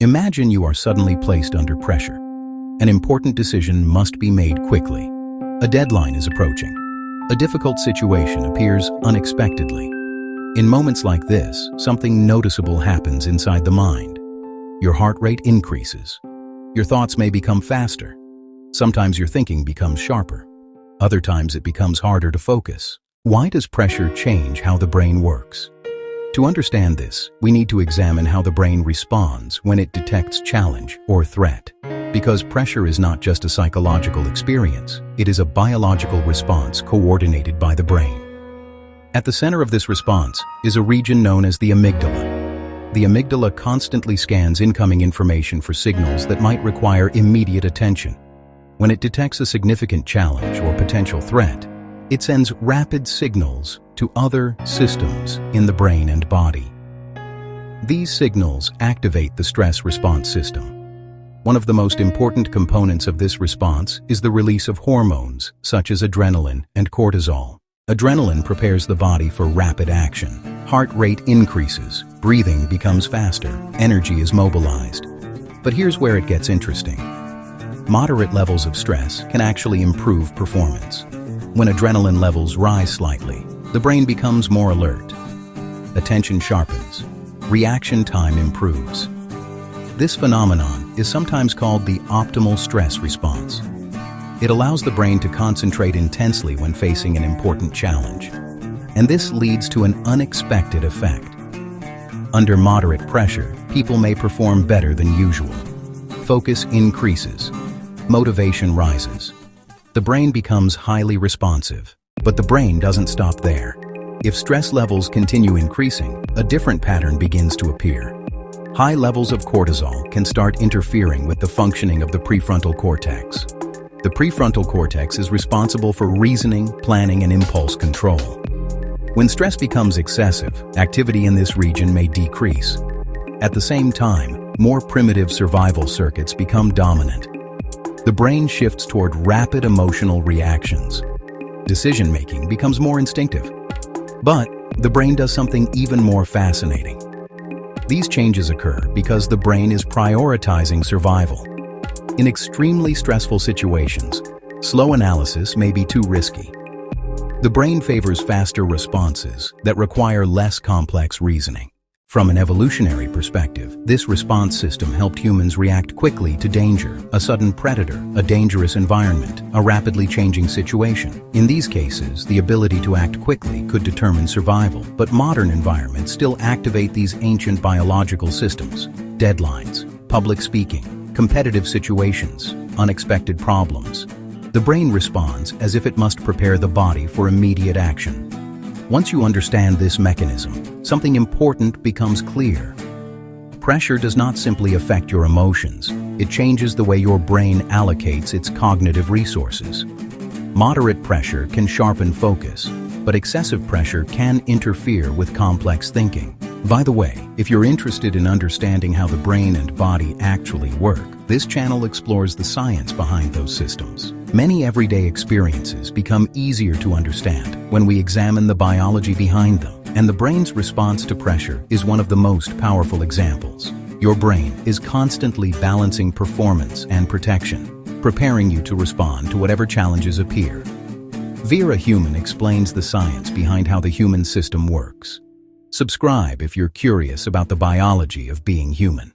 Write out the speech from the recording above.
Imagine you are suddenly placed under pressure. An important decision must be made quickly. A deadline is approaching. A difficult situation appears unexpectedly. In moments like this, something noticeable happens inside the mind. Your heart rate increases. Your thoughts may become faster. Sometimes your thinking becomes sharper. Other times it becomes harder to focus. Why does pressure change how the brain works? To understand this, we need to examine how the brain responds when it detects challenge or threat. Because pressure is not just a psychological experience, it is a biological response coordinated by the brain. At the center of this response is a region known as the amygdala. The amygdala constantly scans incoming information for signals that might require immediate attention. When it detects a significant challenge or potential threat, it sends rapid signals to other systems in the brain and body. These signals activate the stress response system. One of the most important components of this response is the release of hormones such as adrenaline and cortisol. Adrenaline prepares the body for rapid action. Heart rate increases, breathing becomes faster, energy is mobilized. But here's where it gets interesting. Moderate levels of stress can actually improve performance. When adrenaline levels rise slightly, the brain becomes more alert. Attention sharpens. Reaction time improves. This phenomenon is sometimes called the optimal stress response. It allows the brain to concentrate intensely when facing an important challenge. And this leads to an unexpected effect. Under moderate pressure, people may perform better than usual. Focus increases. Motivation rises. The brain becomes highly responsive. But the brain doesn't stop there. If stress levels continue increasing, a different pattern begins to appear. High levels of cortisol can start interfering with the functioning of the prefrontal cortex. The prefrontal cortex is responsible for reasoning, planning, and impulse control. When stress becomes excessive, activity in this region may decrease. At the same time, more primitive survival circuits become dominant. The brain shifts toward rapid emotional reactions. Decision-making becomes more instinctive. But the brain does something even more fascinating. These changes occur because the brain is prioritizing survival. In extremely stressful situations, slow analysis may be too risky. The brain favors faster responses that require less complex reasoning. From an evolutionary perspective, this response system helped humans react quickly to danger, a sudden predator, a dangerous environment, a rapidly changing situation. In these cases, the ability to act quickly could determine survival, but modern environments still activate these ancient biological systems. Deadlines, public speaking, competitive situations, unexpected problems. The brain responds as if it must prepare the body for immediate action. Once you understand this mechanism, something important becomes clear. Pressure does not simply affect your emotions, it changes the way your brain allocates its cognitive resources. Moderate pressure can sharpen focus, but excessive pressure can interfere with complex thinking. By the way, if you're interested in understanding how the brain and body actually work, this channel explores the science behind those systems. Many everyday experiences become easier to understand when we examine the biology behind them, and the brain's response to pressure is one of the most powerful examples. Your brain is constantly balancing performance and protection, preparing you to respond to whatever challenges appear. Vera Human explains the science behind how the human system works. Subscribe if you're curious about the biology of being human.